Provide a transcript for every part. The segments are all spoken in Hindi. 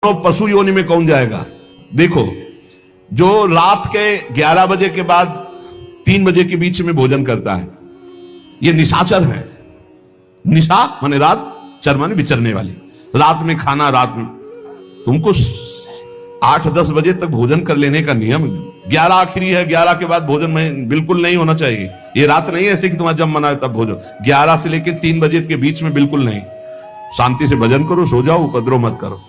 तो पशु योनि में कौन जाएगा? देखो, जो रात के 11 बजे के बाद 3 बजे के बीच में भोजन करता है, ये निशाचर है। निशा माने रात, चर माने विचरने वाली। रात में खाना, रात में तुमको 8-10 बजे तक भोजन कर लेने का नियम। 11 आखिरी है, 11 के बाद भोजन में बिल्कुल नहीं होना चाहिए। ये रात नहीं है ऐसे कि तुम्हारा जब मना है तब भोजन। 11 से लेकर 3 बजे के बीच में बिल्कुल नहीं। शांति से भजन करो, सो जाओ, उपद्रव मत करो।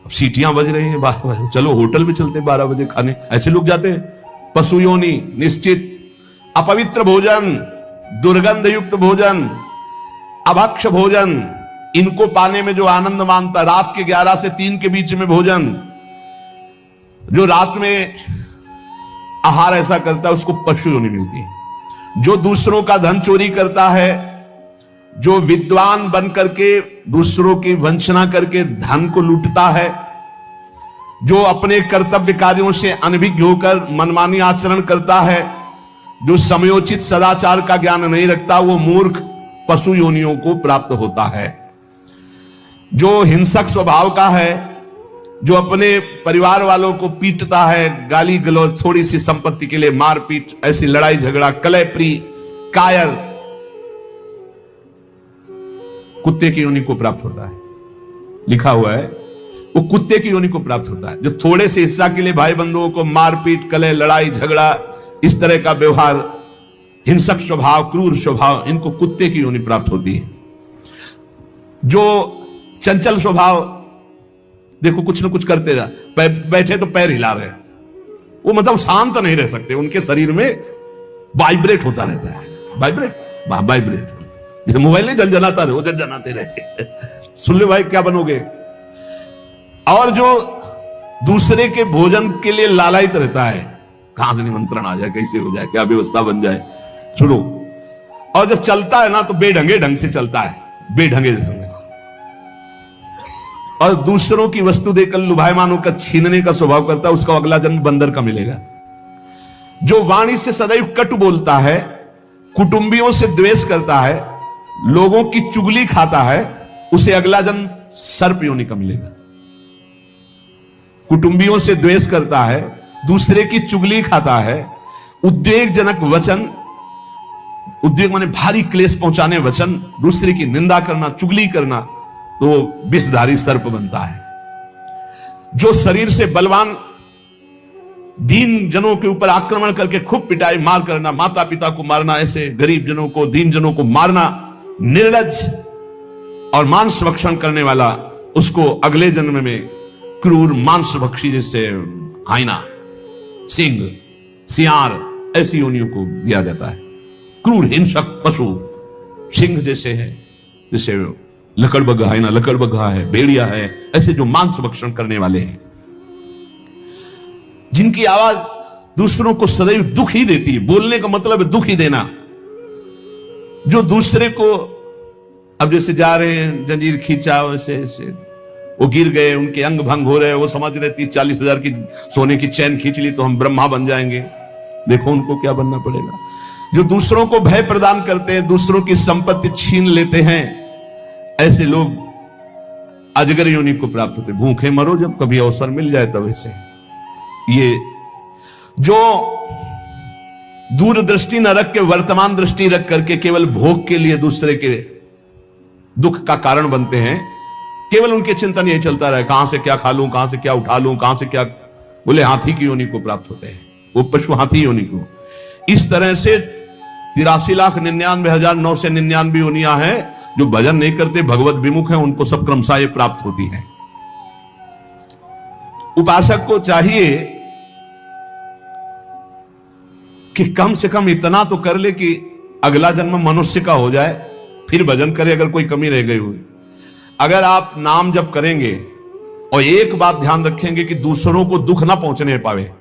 अब सीटियां बज रही हैं 12 बजे, चलो होटल भी चलते 12 बजे खाने, ऐसे लोग जाते हैं। पशु योनि निश्चित। अपवित्र भोजन, दुर्गंध युक्त भोजन, अभक्ष भोजन, इनको पाने में जो आनंद मानता, रात के 11 से 3 के बीच में भोजन, जो रात में आहार ऐसा करता है उसको पशु योनि मिलती है। जो दूसरों का धन चोरी करता है, जो विद्वान बन करके दूसरों की वंचना करके धन को लूटता है, जो अपने कर्तव्य कार्यों से अनभिज्ञ होकर मनमानी आचरण करता है, जो समयोचित सदाचार का ज्ञान नहीं रखता, वो मूर्ख पशु योनियों को प्राप्त होता है। जो हिंसक स्वभाव का है, जो अपने परिवार वालों को पीटता है, गाली गलौज, थोड़ी सी संपत्ति के लिए मारपीट, ऐसी लड़ाई झगड़ा, कलहप्रिय, कायर, कुत्ते की योनि को प्राप्त होता है। लिखा हुआ है वो कुत्ते की योनि को प्राप्त होता है। जो थोड़े से हिस्सा के लिए भाई बंधुओं को मारपीट, कलह, लड़ाई झगड़ा, इस तरह का व्यवहार, हिंसक स्वभाव, क्रूर स्वभाव, इनको कुत्ते की योनि प्राप्त होती है। जो चंचल स्वभाव, देखो कुछ ना कुछ करते जा, बैठे तो पैर हिला रहे, वो मतलब शांत नहीं रह सकते, उनके शरीर में वाइब्रेट होता रहता है। वाइब्रेट जैसे मोबाइल नहीं झनझनाता रहे, वो झनझनाते रहे। सुन ले भाई क्या बनोगे। और जो दूसरे के भोजन के लिए लालायित रहता है, कहां से निमंत्रण आ जाए, कैसे हो जाए, क्या व्यवस्था बन जाए, सुनो। और जब चलता है ना तो बेढंगे ढंग से चलता है, बेढंगे ढंग। और दूसरों की वस्तु देकर लुभायमान होकर छीनने का स्वभाव करता है, उसका अगला जन्म बंदर का मिलेगा। जो वाणी से सदैव कटु बोलता है, कुटुंबियों से द्वेष करता है, लोगों की चुगली खाता है, उसे अगला जन्म सर्प योनि का मिलेगा। कुटुंबियों से द्वेष करता है, दूसरे की चुगली खाता है, उद्वेगजनक वचन, उद्वेग माने भारी क्लेश पहुंचाने वचन, दूसरे की निंदा करना, चुगली करना, तो विषधारी सर्प बनता है। जो शरीर से बलवान दीन जनों के ऊपर आक्रमण करके खूब पिटाई मार करना, माता पिता को मारना, ऐसे गरीब जनों को, दीन जनों को मारना, निर्लज्ज और मांस भक्षण करने वाला, उसको अगले जन्म में क्रूर मांस भक्षी, जैसे हाइना, सिंह, सियार, ऐसी योनियों को दिया जाता है। क्रूर हिंसक पशु सिंह जैसे है, जैसे लकड़बग्घा है ना, लकड़बग्घा है, भेड़िया है, ऐसे जो मांस भक्षण करने वाले हैं, जिनकी आवाज दूसरों को सदैव दुख ही देती है। बोलने का मतलब है दुख ही देना। जो दूसरे को, अब जैसे जा रहे हैं, जंजीर खींचा, वैसे ऐसे वो गिर गए, उनके अंग भंग हो रहे हैं, वो समझ रहे 30-40 हजार की सोने की चैन खींच ली तो हम ब्रह्मा बन जाएंगे। देखो उनको क्या बनना पड़ेगा। जो दूसरों को भय प्रदान करते हैं, दूसरों की संपत्ति छीन लेते हैं, ऐसे लोग अजगर योनि को प्राप्त होते। भूखे मरो जब कभी अवसर मिल जाए तब। ऐसे ये जो दूरदृष्टि न रख के वर्तमान दृष्टि रख करके केवल भोग के लिए दूसरे के दुख का कारण बनते हैं, केवल उनके चिंतन यही चलता रहे, कहां से क्या खा लूं, कहां से क्या उठा लूं, कहां से क्या, बोले हाथी की योनि को प्राप्त होते हैं, वो पशु हाथी योनि को। इस तरह से 83,99,999 योनियां हैं। जो भजन नहीं करते, भगवत विमुख हैं, उनको सब क्रमशः ये प्राप्त होती है। उपासक को चाहिए कि कम से कम इतना तो कर ले कि अगला जन्म मनुष्य का हो जाए, फिर भजन करे अगर कोई कमी रह गई हुई। अगर आप नाम जप करेंगे और एक बात ध्यान रखेंगे कि दूसरों को दुख ना पहुंचने पावे,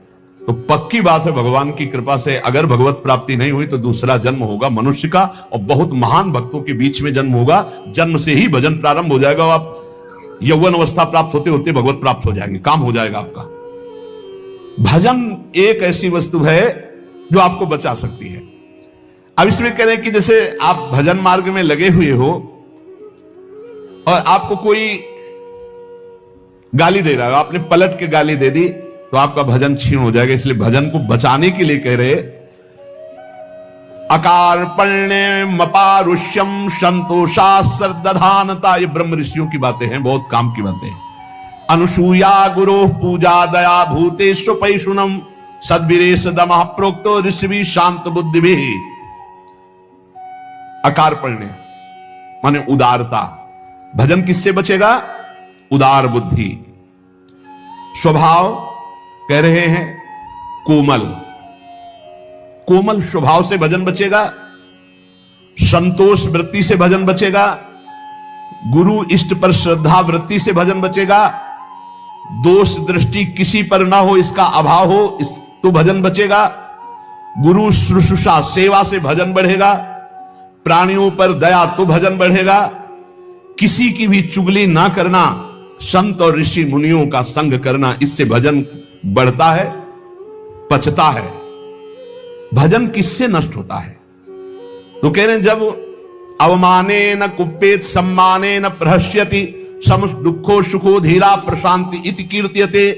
तो पक्की बात है भगवान की कृपा से अगर भगवत प्राप्ति नहीं हुई तो दूसरा जन्म होगा मनुष्य का, और बहुत महान भक्तों के बीच में जन्म होगा। जन्म से ही भजन प्रारंभ हो जाएगा, आप यौवन अवस्था प्राप्त होते होते भगवत प्राप्त हो जाएंगे, काम हो जाएगा आपका। भजन एक ऐसी वस्तु है जो आपको बचा सकती है। अब इसमें कह रहे हैं कि जैसे आप भजन मार्ग में लगे हुए हो और आपको कोई गाली दे रहा है, आपने पलट के गाली दे दी तो आपका भजन छीण हो जाएगा। इसलिए भजन को बचाने के लिए कह रहे, अकार पण्य मपारुष्यम संतोषा सरदधानता। ये ब्रह्म ऋषियों की बातें हैं, बहुत काम की बातें हैं। अनुसूया गुरो पूजा दया भूतेषु पैशुनम सद्भिरेश दमः प्रोक्तो ऋषि शांत बुद्धि भी। अकार पण्य माने उदारता। भजन किससे बचेगा? उदार बुद्धि। स्वभाव कह रहे हैं कोमल, कोमल स्वभाव से भजन बचेगा। संतोष वृत्ति से भजन बचेगा। गुरु इष्ट पर श्रद्धा वृत्ति से भजन बचेगा। दोष दृष्टि किसी पर ना हो, इसका अभाव हो तो भजन बचेगा। गुरु शुश्रूषा सेवा से भजन बढ़ेगा। प्राणियों पर दया तो भजन बढ़ेगा। किसी की भी चुगली ना करना, संत और ऋषि मुनियों का संग करना, इससे भजन बढ़ता है, पचता है। भजन किससे नष्ट होता है? तो कह रहे हैं जब अवमाने न कुप्पेत सम्माने न प्रहस्यति सम दुखो सुखो धीरा प्रशांति इति कीर्त्यते।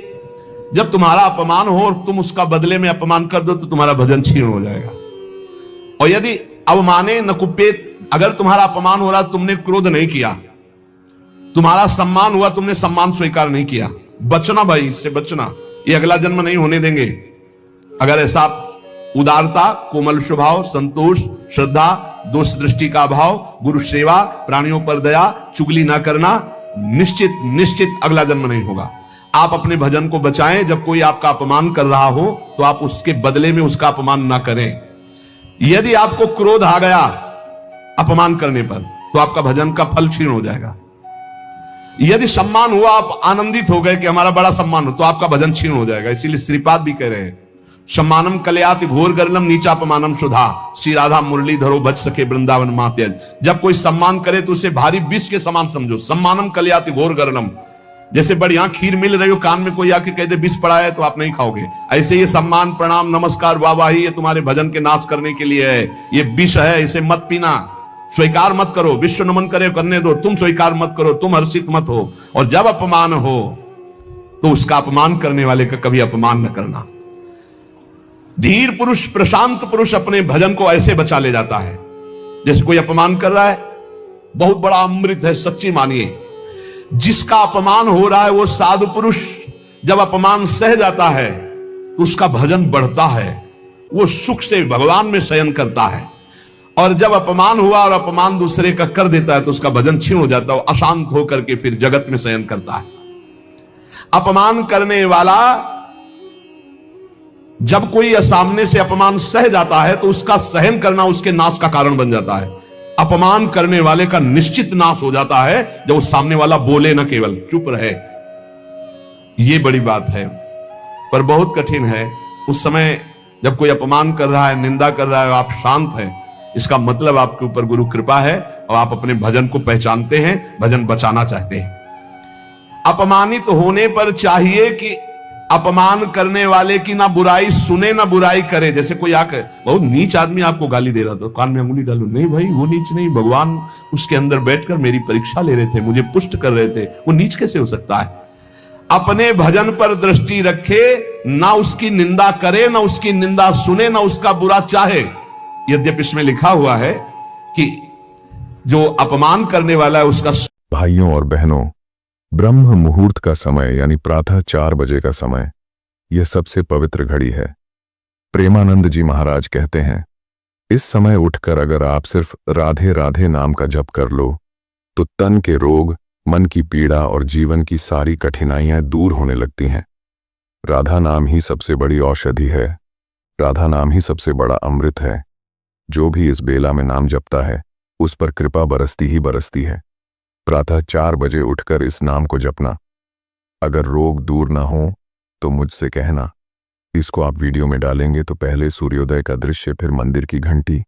जब तुम्हारा अपमान हो और तुम उसका बदले में अपमान कर दो तो तुम्हारा भजन छीण हो जाएगा। और यदि अवमाने न कुप्पेत, अगर तुम्हारा अपमान हो रहा, तुमने क्रोध नहीं किया, तुम्हारा सम्मान हुआ, तुमने सम्मान स्वीकार नहीं किया, बचना भाई, इससे बचना, ये अगला जन्म नहीं होने देंगे। अगर ऐसा उदारता, कोमल स्वभाव, संतोष, श्रद्धा, दोष दृष्टि का अभाव, गुरु सेवा, प्राणियों पर दया, चुगली ना करना, निश्चित निश्चित अगला जन्म नहीं होगा। आप अपने भजन को बचाएं। जब कोई आपका अपमान कर रहा हो तो आप उसके बदले में उसका अपमान ना करें। यदि आपको क्रोध आ गया अपमान करने पर तो आपका भजन का फल क्षीण हो जाएगा। यदि सम्मान हुआ, आप आनंदित हो गए कि हमारा बड़ा सम्मान हो, तो आपका भजन क्षीण हो जाएगा। इसीलिए श्रीपाद भी कह रहे हैं, सम्मानम कलयाति घोर गर्लम नीचापमानम सुधा। श्री राधा मुरली धरो बच सके वृंदावन मात्यज। जब कोई सम्मान करे तो उसे भारी विष के समान समझो। सम्मानम कलयाति घोर गर्लम, जैसे बढ़िया खीर मिल रही हो, कान में कोई आके कह दे विष पड़ा है तो आप नहीं खाओगे, ऐसे ये सम्मान प्रणाम नमस्कार वाहवाही ये तुम्हारे भजन के नाश करने के लिए है, ये विष है, इसे मत पीना, स्वीकार मत करो। विश्व नमन करे करने दो, तुम स्वीकार मत करो, तुम हर्षित मत हो। और जब अपमान हो तो उसका अपमान करने वाले का कभी अपमान न करना। धीर पुरुष, प्रशांत पुरुष अपने भजन को ऐसे बचा ले जाता है। जैसे कोई अपमान कर रहा है, बहुत बड़ा अमृत है, सच्ची मानिए। जिसका अपमान हो रहा है वो साधु पुरुष जब अपमान सह जाता है तो उसका भजन बढ़ता है, वो सुख से भगवान में शयन करता है। और जब अपमान हुआ और अपमान दूसरे का कर देता है तो उसका भजन छीण हो जाता है, अशांत होकर के फिर जगत में शयन करता है। अपमान करने वाला जब कोई सामने से अपमान सह जाता है तो उसका सहन करना उसके नाश का कारण बन जाता है। अपमान करने वाले का निश्चित नाश हो जाता है जब उस सामने वाला बोले ना, केवल चुप रहे। यह बड़ी बात है, पर बहुत कठिन है। उस समय जब कोई अपमान कर रहा है, निंदा कर रहा है, आप शांत हैं, इसका मतलब आपके ऊपर गुरु कृपा है और आप अपने भजन को पहचानते हैं, भजन बचाना चाहते हैं। अपमानित होने पर चाहिए कि अपमान करने वाले की ना बुराई सुने ना बुराई करे। जैसे कोई आकर बहुत नीच आदमी आपको गाली दे रहा था, कान में अंगुली डालो, नहीं भाई वो नीच नहीं, भगवान उसके अंदर बैठकर मेरी परीक्षा ले रहे थे, मुझे पुष्ट कर रहे थे, वो नीच कैसे हो सकता है? अपने भजन पर दृष्टि रखे, ना उसकी निंदा करे, ना उसकी निंदा सुने, ना उसका बुरा चाहे। यद्यपि इसमें लिखा हुआ है कि जो अपमान करने वाला है उसका। भाइयों और बहनों, ब्रह्म मुहूर्त का समय यानी प्रातः 4 बजे का समय, यह सबसे पवित्र घड़ी है। प्रेमानंद जी महाराज कहते हैं, इस समय उठकर अगर आप सिर्फ राधे राधे नाम का जप कर लो तो तन के रोग, मन की पीड़ा और जीवन की सारी कठिनाइयां दूर होने लगती हैं। राधा नाम ही सबसे बड़ी औषधि है, राधा नाम ही सबसे बड़ा अमृत है। जो भी इस बेला में नाम जपता है उस पर कृपा बरसती ही बरसती है। प्रातः 4 बजे उठकर इस नाम को जपना। अगर रोग दूर ना हो तो मुझसे कहना। इसको आप वीडियो में डालेंगे तो पहले सूर्योदय का दृश्य, फिर मंदिर की घंटी,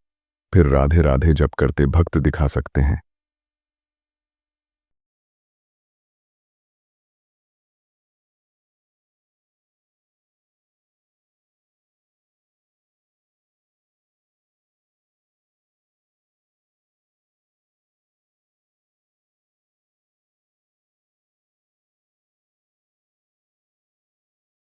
फिर राधे राधे जप करते भक्त दिखा सकते हैं।